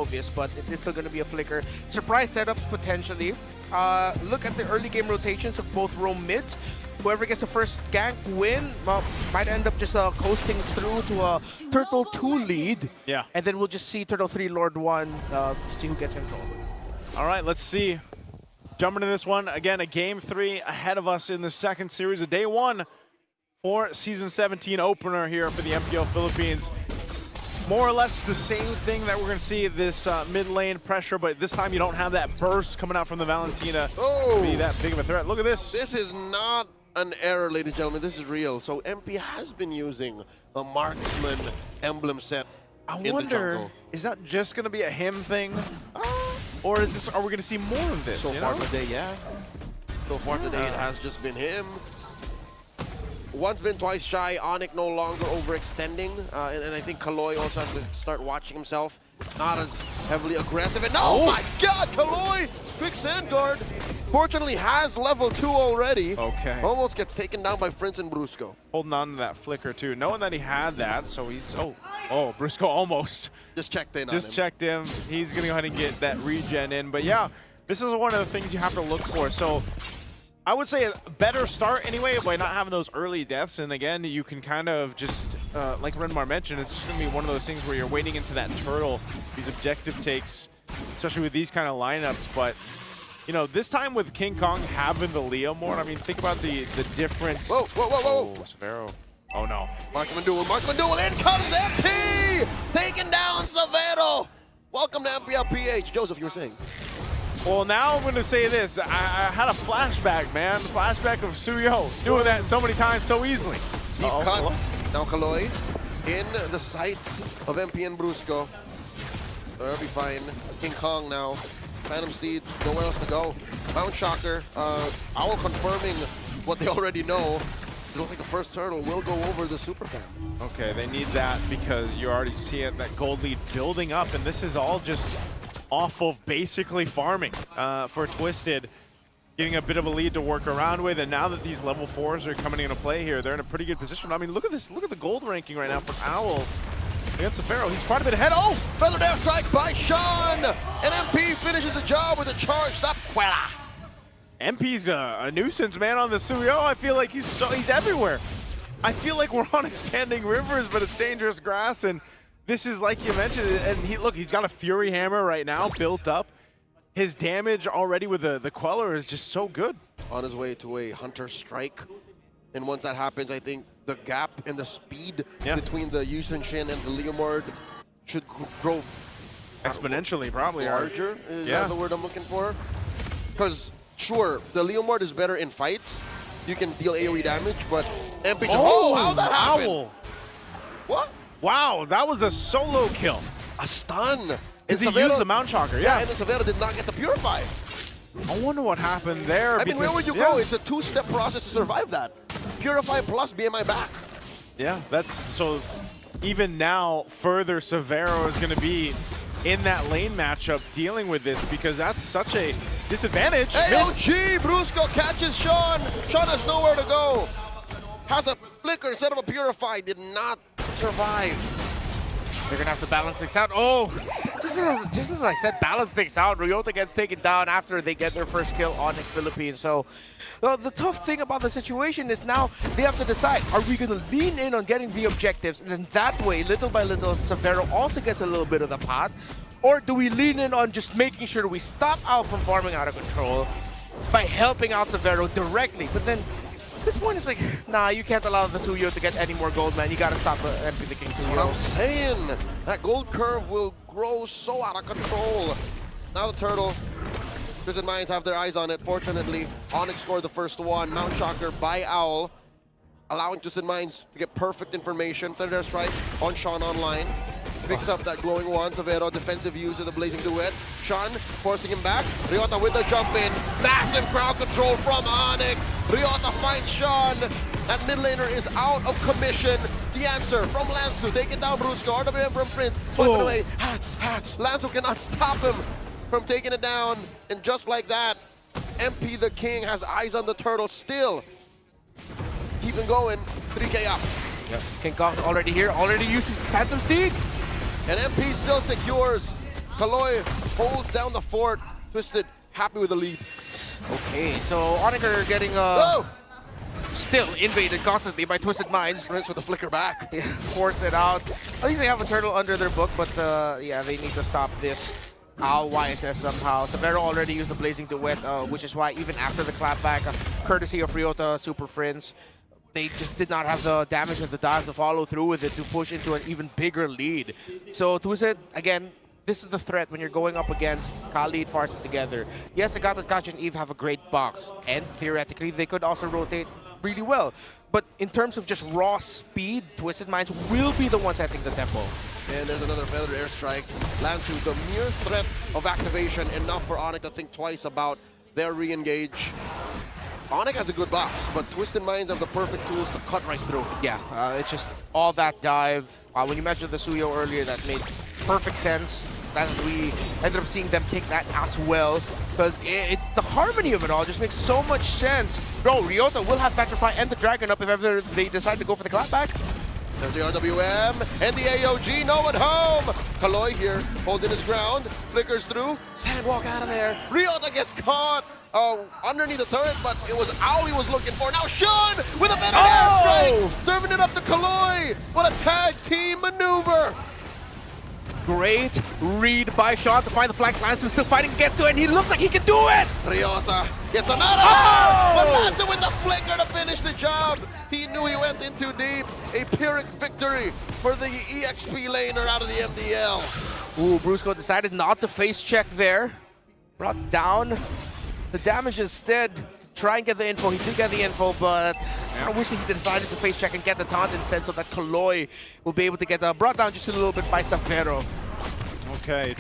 obvious, but it is still going to be a flicker. Surprise setups potentially. Look at the early game rotations of both roam mids. Whoever gets the first gank win might end up just coasting through to a Turtle 2 lead. Yeah. And then we'll just see Turtle 3, Lord 1 to see who gets control. All right, let's see. Jumping into this one, again, a Game 3 ahead of us in the second series of Day 1 for Season 17 opener here for the MPL Philippines. More or less the same thing that we're going to see this mid lane pressure, but this time you don't have that burst coming out from the Valentina to be that big of a threat. Look at this. This is not an error, ladies and gentlemen. This is real. So MP has been using a marksman emblem set I in the wonder, jungle. is that just going to be a him thing? Or is this? Are we going to see more of this? So far today, yeah. So far today, it has just been him. Once been, twice shy. ONIC no longer overextending. And I think Kaloy also has to start watching himself. Not as heavily aggressive. And oh my god, Kaloy! Quick sand guard. Fortunately has level 2 already. Okay. Almost gets taken down by Prince and Brusco. Holding on to that flicker too. Knowing that he had that, so he's, oh, Brusco almost. Just checked in on Just him. checked him. He's going to go ahead and get that regen in. But yeah, this is one of the things you have to look for. So I would say a better start anyway by not having those early deaths. And again, you can kind of just, like Renmar mentioned, it's just going to be one of those things where you're waiting into that turtle, these objective takes, especially with these kind of lineups. But, you know, this time with King Kong having the Leo more, I mean, think about the difference. Whoa, whoa, whoa, whoa. Oh, Severo. Oh, no. Marksman duel, in comes MP! Taking down Severo! Welcome to MPL PH. Joseph, you were saying? Well, now I'm going to say this. I had a flashback, man. Flashback of Suyo doing that so many times so easily. Deep cut. Now Kaloy in the sights of MP and Brusco. They'll be fine. King Kong now. Phantom Steed, nowhere else to go. Mount Shocker, Owl confirming what they already know. I don't think the first turtle will go over the super fan. Okay, they need that because you already see it, that gold lead building up, and this is all just off of basically farming for Twisted, getting a bit of a lead to work around with, and now that these level 4s are coming into play here, they're in a pretty good position. I mean, look at this, look at the gold ranking right now for Owl against Pharaoh. He's quite a bit ahead. Oh! Feather Death Strike by Sean! And MP finishes the job with a charged up Quella. MP's a nuisance, man, on the Suyo. I feel like he's everywhere. I feel like we're on expanding rivers, but it's dangerous grass, and this is like you mentioned, and he's got a Fury Hammer right now built up. His damage already with the Queller is just so good. On his way to a Hunter Strike. And once that happens, I think the gap and the speed between the Yusun Shin and the Leomord should grow exponentially, probably. Larger is that the word I'm looking for? Because, sure, the Leomord is better in fights. You can deal AoE damage, but MP... Oh, how'd that happen? Owl. What? Wow, that was a solo kill. A stun. Because he used the Mount Shocker, yeah. And then Severo did not get the Purify. I wonder what happened there. I mean, where would you go? It's a two-step process to survive that. Purify plus BMI back. Yeah, that's so even now further Severo is going to be in that lane matchup dealing with this because that's such a disadvantage. AOG, Brusco catches Sean. Sean has nowhere to go. Has a flicker instead of a Purify. Did not survive. They're gonna have to balance things out. Oh, just as I said, balance things out. Ryota gets taken down after they get their first kill on the Philippines. So the tough thing about the situation is now they have to decide, are we gonna lean in on getting the objectives, and then that way, little by little, Severo also gets a little bit of the pot, or do we lean in on just making sure we stop Al from farming out of control by helping out Severo directly? But then at this point, it's like, nah, you can't allow the Suyo to get any more gold, man. You gotta stop MP the King Suyo. What I'm saying, that gold curve will grow so out of control. Now the turtle, Twisted Minds have their eyes on it. Fortunately, ONIC scored the first one. Mount Shocker by Owl, allowing Twisted Minds to get perfect information. Thunder Strike on Sean online. Picks up that glowing one. Severo, defensive use of the Blazing Duet. Sean forcing him back. Ryota with the jump in. Massive crowd control from ONIC. Ryota finds Sean. That mid laner is out of commission. The answer from Lansu. Taking down Brusco. RWM from Prince. Weapon away. Lansu cannot stop him from taking it down. And just like that, MP the King has eyes on the turtle still. Keeping going. 3K up. Yep. King Kong already here. Already used his Phantom Steed. And MP still secures Kaloy holds down the fort. Twisted happy with the lead. Okay, so ONIC are getting still invaded constantly by Twisted Minds. Rinse with the flicker back. Yeah, forced it out. At least they have a turtle under their book, but yeah, they need to stop this. Owl YSS somehow. Severo already used the Blazing Duet, which is why even after the clapback, courtesy of Ryota Super Friends, they just did not have the damage and the dive to follow through with it to push into an even bigger lead. So Twisted, again, this is the threat when you're going up against Khalid, Farsa together. Yes, Agatha, Kachi, and Eve have a great box, and theoretically they could also rotate really well. But in terms of just raw speed, Twisted Minds will be the ones setting the tempo. And there's another feathered airstrike. Lands through the mere threat of activation, enough for ONIC to think twice about their re-engage. ONIC has a good box, but Twisted Minds have the perfect tools to cut right through. Yeah, it's just all that dive. When you mentioned the Suyo earlier, that made perfect sense. That we ended up seeing them pick that as well, because the harmony of it all just makes so much sense. Bro, Ryota will have Petrify and the Dragon up if ever they decide to go for the clapback. There's the RWM and the AOG, no one home! Kaloy here, holding his ground, flickers through, Sandwalk out of there. Ryota gets caught underneath the turret, but it was Owl he was looking for. Now Sean with a better airstrike, serving it up to Kaloy. What a tag team maneuver! Great read by Sean to find the flank. Lance who's still fighting against it, and he looks like he can do it! Ryota gets another but Lando with the flicker to finish the job. He knew he went in too deep. A Pyrrhic victory for the EXP laner out of the MDL. Ooh, Brusco decided not to face check there. Brought down the damage instead. Try and get the info. He did get the info, but I wish he decided to face check and get the taunt instead so that Kaloy will be able to get brought down just a little bit by Severo. Okay,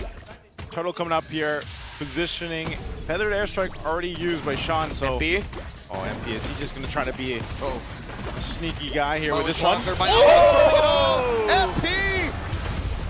turtle coming up here, positioning. Feathered airstrike already used by Sean, so... MP? Oh, MP, is he just going to try to be a sneaky guy here with this one? MP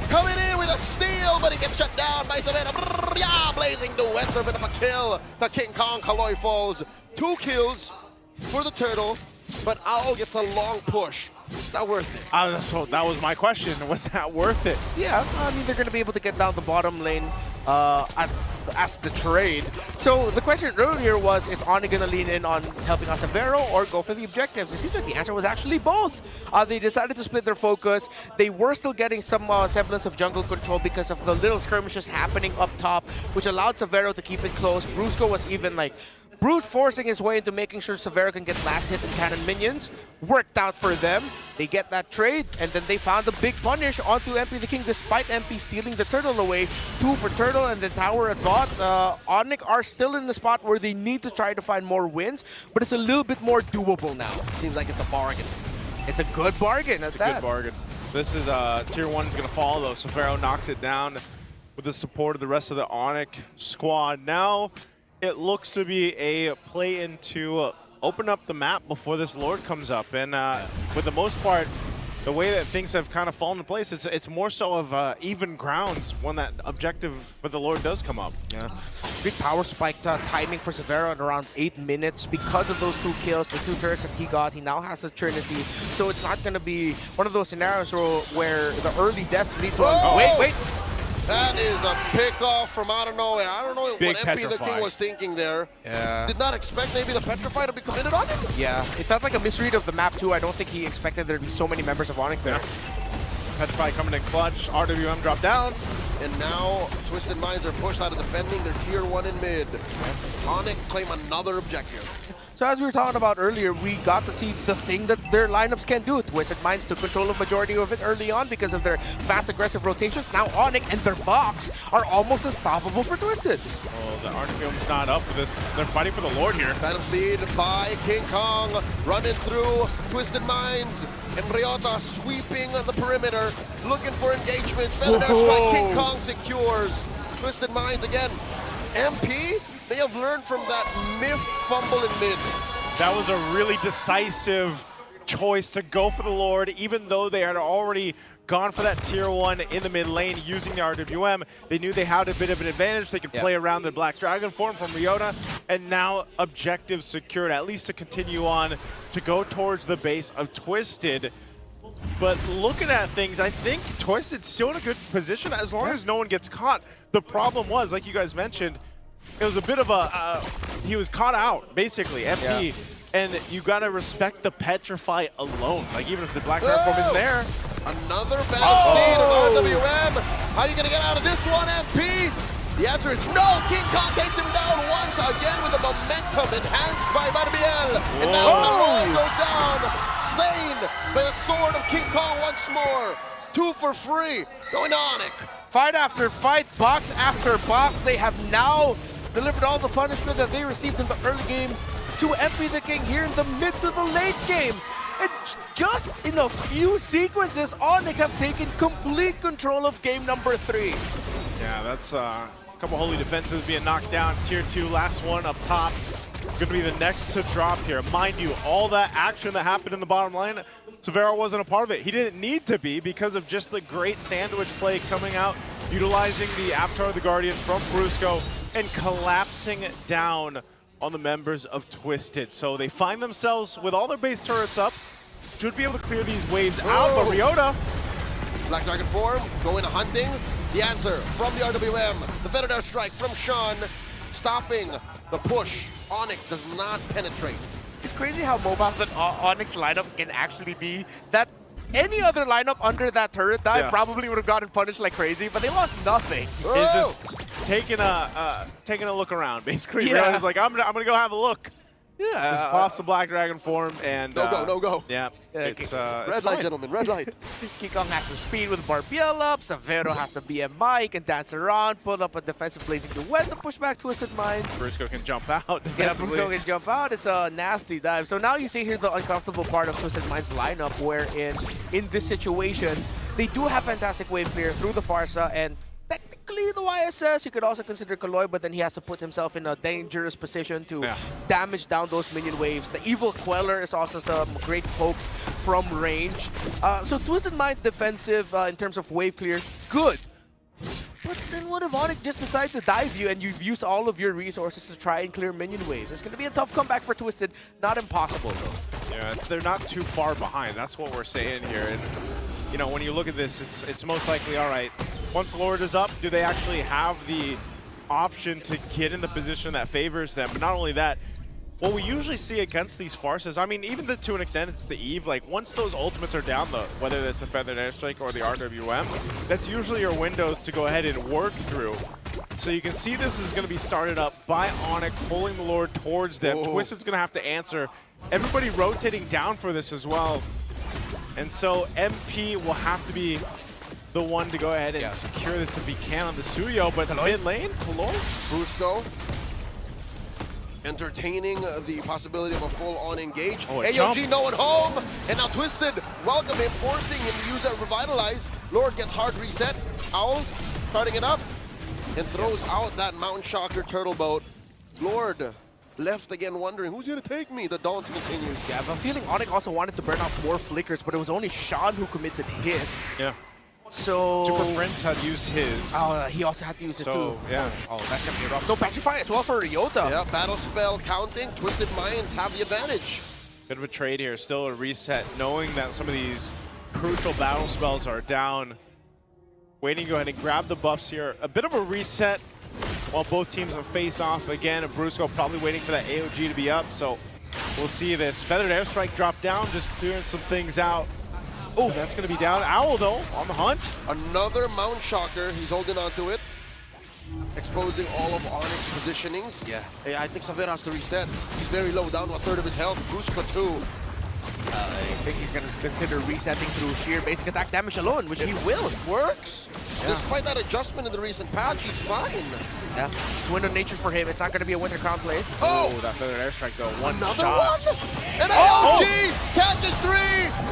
coming in with a steal, but he gets shut down by Severo. Yeah, Blazing Duet, a bit of a kill. The King Kong Kaloy falls. 2 kills for the turtle, but Owl gets a long push. Is that worth it? So that was my question. Was that worth it? Yeah, I mean, they're going to be able to get down the bottom lane as the trade. So the question earlier was, is ONIC going to lean in on helping out Severo or go for the objectives? It seems like the answer was actually both. They decided to split their focus. They were still getting some semblance of jungle control because of the little skirmishes happening up top, which allowed Severo to keep it close. Brusco was even like brute forcing his way into making sure Severo can get last hit and cannon minions. Worked out for them. They get that trade, and then they found a big punish onto MP the King, despite MP stealing the turtle away. 2 for turtle and the tower at bot. ONIC are still in the spot where they need to try to find more wins, but it's a little bit more doable now. Seems like it's a bargain. It's a good bargain at that. Good bargain. This is tier 1 is going to fall though. Severo knocks it down with the support of the rest of the ONIC squad. Now it looks to be a play into open up the map before this Lord comes up, and for the most part, the way that things have kind of fallen into place, it's more so of even grounds when that objective for the Lord does come up. Yeah. Big power spike timing for Severo at around 8 minutes because of those 2 kills, the 2 turrets that he got. He now has a Trinity, so it's not going to be one of those scenarios where the early deaths lead to wait. That is a pick-off from out of nowhere. I don't know Big what MP the King was thinking there. Yeah. Did not expect maybe the Petrify to be committed on him. Yeah, it felt like a misread of the map too. I don't think he expected there to be so many members of ONIC there. Petrify coming in clutch, RWM drop down. And now Twisted Minds are pushed out of defending their tier 1 in mid. ONIC claim another objective. So as we were talking about earlier, we got to see the thing that their lineups can do. Twisted Minds took control of majority of it early on because of their fast, aggressive rotations. Now ONIC and their box are almost unstoppable for Twisted. Oh, the RWM's not up for this. They're fighting for the Lord here. Phantom Speed by King Kong, running through Twisted Minds. And Ryota sweeping the perimeter, looking for engagement. Feather Airstrike, King Kong secures. Twisted Minds again. MP, they have learned from that miffed fumble in mid. That was a really decisive choice to go for the Lord, even though they had already gone for that tier 1 in the mid lane using the RWM. They knew they had a bit of an advantage. They could play around the Black Dragon form from Ryota, and now objective secured, at least to continue on to go towards the base of Twisted. But looking at things, I think TWIS is still in a good position as long as no one gets caught. The problem was, like you guys mentioned, it was a bit of a, he was caught out, basically, MP. And you gotta respect the Petrify alone. Like, even if the Black Terraform isn't there. Another bad speed of RWM. How are you gonna get out of this one, MP? The answer is no. King Kong takes him down once again with the momentum enhanced by MPL. And now Kaloy goes down, slain by the sword of King Kong once more. 2 for free, going to ONIC. Fight after fight, box after box, they have now delivered all the punishment that they received in the early game to MP the King here in the mid to the late game. And just in a few sequences, ONIC have taken complete control of game number 3. Yeah, that's a couple holy defenses being knocked down. Tier 2, last one up top. Going to be the next to drop here. Mind you, all that action that happened in the bottom lane, Severo wasn't a part of it. He didn't need to be because of just the great sandwich play coming out, utilizing the Avatar of the Guardian from Brusco and collapsing it down on the members of Twisted. So they find themselves with all their base turrets up, should be able to clear these waves out, but Ryota. Black Dragon form, going hunting. The answer from the RWM. The Feathered Air Strike from Sean, stopping the push. ONIC does not penetrate. It's crazy how mobile the ONIC's lineup can actually be. That any other lineup under that turret dive probably would have gotten punished like crazy, but they lost nothing. It's just taking a look around, basically. Yeah. It's like, I'm gonna go have a look. Yeah. Just pops the Black Dragon form and no go. Yeah. It's red light, gentlemen, red light. King Kong has the speed with Barbiel up. Severo has the BMI. He can dance around, pull up a defensive blazing duet to push back Twisted Minds. Brusco can jump out. Yeah, Brusco can jump out. It's a nasty dive. So now you see here the uncomfortable part of Twisted Minds lineup, wherein in this situation, they do have fantastic wave clear through the Farsa, and technically the YSS, you could also consider Kaloy, but then he has to put himself in a dangerous position to damage down those minion waves. The Evil Queller is also some great pokes from range. So Twisted Mind's defensive in terms of wave clear, good. But then what if ONIC just decide to dive you and you've used all of your resources to try and clear minion waves? It's going to be a tough comeback for Twisted. Not impossible, though. Yeah, they're not too far behind. That's what we're saying here. And, you know, when you look at this, it's most likely, all right, once Lord is up, do they actually have the option to get in the position that favors them? But not only that, what we usually see against these Farses, I mean, even to an extent, it's the Eve. Like, once those ultimates are down, whether that's the Feathered Airstrike or the RWM, that's usually your windows to go ahead and work through. So you can see this is going to be started up by ONIC, pulling the Lord towards them. Twisted's going to have to answer. Everybody rotating down for this as well. And so MP will have to be the one to go ahead and secure this if he can on the studio. But mid lane, Kaloy? Brusco entertaining the possibility of a full-on engage. AOG jump. no one home, and now Twisted welcome him, forcing him to use that Revitalize. Lord gets hard reset. Owl starting it up and throws out that Mountain Shocker turtle boat. Lord left again wondering, who's going to take me? The dance continues. Yeah, I have a feeling ONIC also wanted to burn off more flickers, but it was only Sean who committed his. Yeah. So Super Prince had used his. He also had to use his too. Yeah. Oh, that's gonna be rough. No, Petrify as well for Ryota. Yeah, battle spell counting. Twisted Minds have the advantage. Bit of a trade here, still a reset, knowing that some of these crucial battle spells are down. Waiting to go ahead and grab the buffs here. A bit of a reset while both teams will face off again. And Brusco probably waiting for that AOG to be up, so we'll see this. Feathered Airstrike drop down, just clearing some things out. Oh, that's going to be down. Owl, though, on the hunt. Another Mount Shocker. He's holding on to it, exposing all of ONIC's positionings. Yeah. Hey, I think Severo has to reset. He's very low, down to a third of his health. Brusco too. I think he's going to consider resetting through sheer basic attack damage alone, which he will. Works. Yeah. Despite that adjustment in the recent patch, he's fine. Yeah. It's Wind of Nature for him. It's not going to be a Winter Crown play. Oh, that Feathered Airstrike, though. Another shot. one? And AOG catches 3,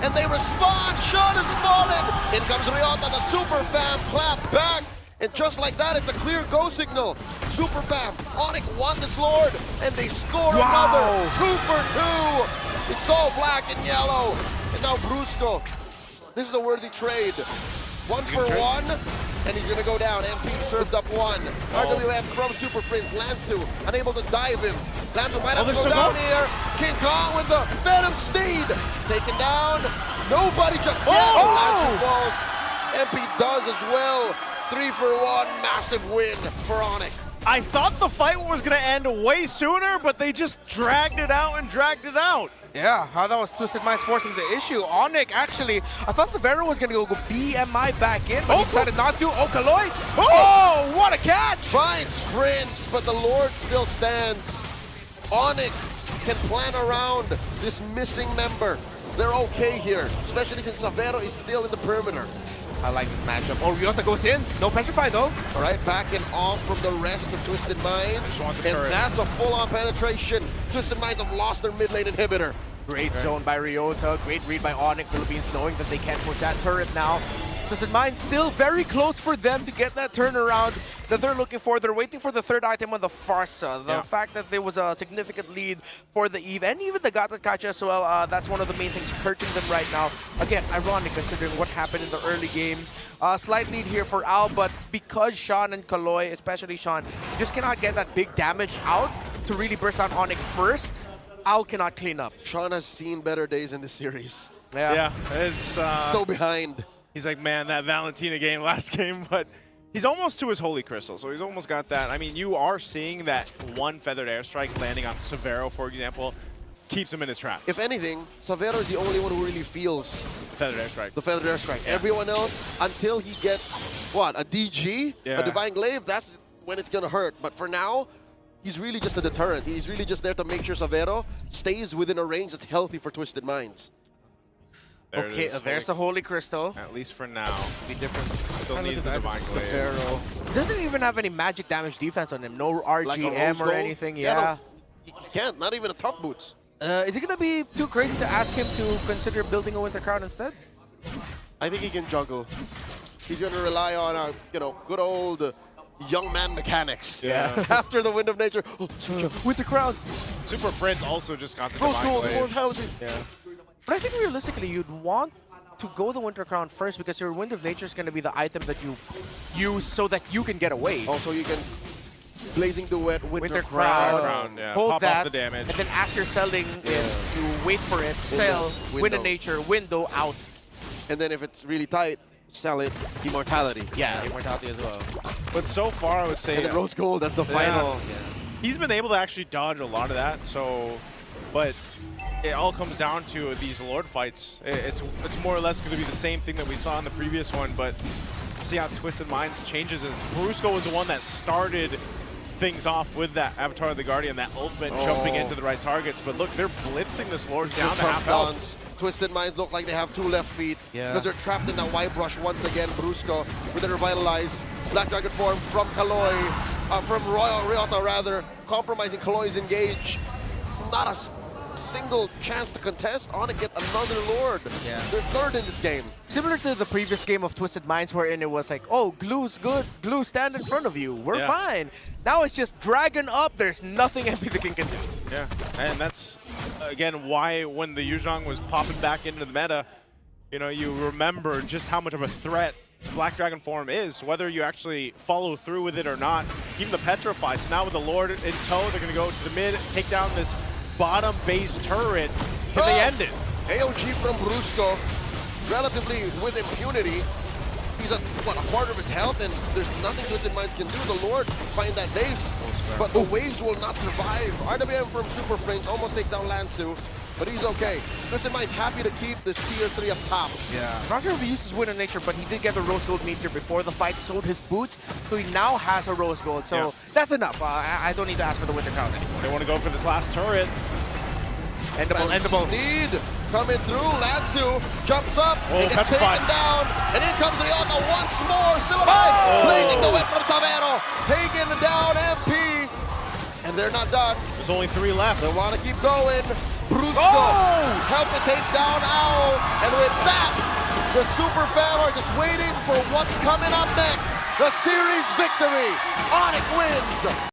and they respond. Sean is fallen. In comes Ryota, the Super Bam, clap back. And just like that, it's a clear go signal. Super Bam, ONIC won this Lord, and they score another. 2 for 2. It's all black and yellow. And now Brusco. This is a worthy trade. 1 for 1, and he's gonna go down. MP served up 1. RWM from Super Prince, Lanzu unable to dive him. Lanzu might have to go down here. King Kong with the Venom Steed. Taken down. Nobody just yet. Lancer falls. MP does as well. 3 for 1, massive win for ONIC. I thought the fight was going to end way sooner, but they just dragged it out and dragged it out. Yeah, how that was Twisted Minds forcing the issue. ONIC actually, I thought Severo was going to go BMI back in, but he decided not to. Oh, Kaloy. Oh, what a catch! Finds Prince, but the Lord still stands. ONIC can plan around this missing member. They're okay here, especially since Severo is still in the perimeter. I like this matchup. Oh, Ryota goes in. No petrify though. All right, backing off from the rest of Twisted Minds. And that's a full-on penetration. Twisted Minds have lost their mid-lane inhibitor. Great zone by Ryota. Great read by ONIC Philippines, knowing that they can't push that turret now. Twisted Minds still very close for them to get that turnaround that they're looking for. They're waiting for the third item on the Farsa. The fact that there was a significant lead for the Eve and even the Gata Kacha as well, that's one of the main things hurting them right now. Again, ironic considering what happened in the early game. Slight lead here for Al, but because Sean and Kaloy, especially Sean, just cannot get that big damage out to really burst down ONIC first, Al cannot clean up. Sean has seen better days in this series. Yeah, it's so behind. He's like, man, that Valentina game last game, but he's almost to his Holy Crystal, so he's almost got that. I mean, you are seeing that one Feathered Airstrike landing on Severo, for example, keeps him in his trap. If anything, Severo is the only one who really feels Feathered Airstrike. The Feathered Airstrike. Everyone else, until he gets, what, a DG? A Divine Glaive, that's when it's going to hurt. But for now, he's really just a deterrent. He's really just there to make sure Severo stays within a range that's healthy for Twisted Minds. There okay, there's the Holy Crystal. At least for now. Be different. Still needs the Divine Glaive. Doesn't even have any magic damage defense on him. No RGM or anything. No, he can't. Not even a tough boots. Is it going to be too crazy to ask him to consider building a Winter Crown instead? I think he can juggle. He's going to rely on, good old young man mechanics. Yeah. After the Wind of Nature. Oh, Winter Crown. Super Prince also just got the Divine Glaive. Yeah. But I think realistically, you'd want to go the Winter Crown first because your Wind of Nature is going to be the item that you use so that you can get away. Also, you can Blazing Duet, Winter Crown. Hold Pop that, off the damage. and then as you're selling it, you wait for it, sell, Wind of Nature, window, out. And then if it's really tight, sell it, Immortality. Yeah, Immortality as well. But so far, I would say... And then Rose Gold, that's the final. He's been able to actually dodge a lot of that, so... But it all comes down to these Lord fights. It's more or less going to be the same thing that we saw in the previous one, but see how Twisted Minds changes is Brusco was the one that started things off with that Avatar of the Guardian, that ultimate jumping into the right targets. But look, they're blitzing this Lord down to half health. Twisted Minds look like they have 2 left feet because they're trapped in that white brush once again. Brusco with the Revitalize. Black Dragon form from Kaloy, from Ryota rather, compromising Kaloy's engage. Not a single chance to contest. ONIC get another Lord. Yeah. They're third in this game. Similar to the previous game of Twisted Minds wherein it was like, oh, glue's good, glue stand in front of you, we're fine. Now it's just dragon up, there's nothing MP the King can do. Yeah, and that's, again, why when the Yuzhong was popping back into the meta, you remember just how much of a threat Black Dragon form is, whether you actually follow through with it or not. Even the Petrify, so now with the Lord in tow, they're going to go to the mid, take down this bottom base turret. Can they end it? AOG from Brusco, relatively with impunity. He's at, what, a quarter of his health, and there's nothing Twisted Minds can do. The Lord find that base, but the waves will not survive. RWM from Super Prince almost takes down Lansu, but he's okay. Twisted Minds happy to keep this tier 3 up top. Yeah. Not sure if he uses Wind of Nature, but he did get the Rose Gold meteor before the fight, sold his boots, so he now has a Rose Gold. So that's enough. I don't need to ask for the Winter Crown anymore. They want to go for this last turret. Endable. Need coming through. Lansu jumps up. He gets taken down. And in comes Ryota once more. Still alive. Blazing the whip from Severo. Taken down MP. And they're not done. There's only 3 left. They want to keep going. Brusco helping take down Owl. And with that, the Super Fam are just waiting for what's coming up next. The series victory. ONIC wins.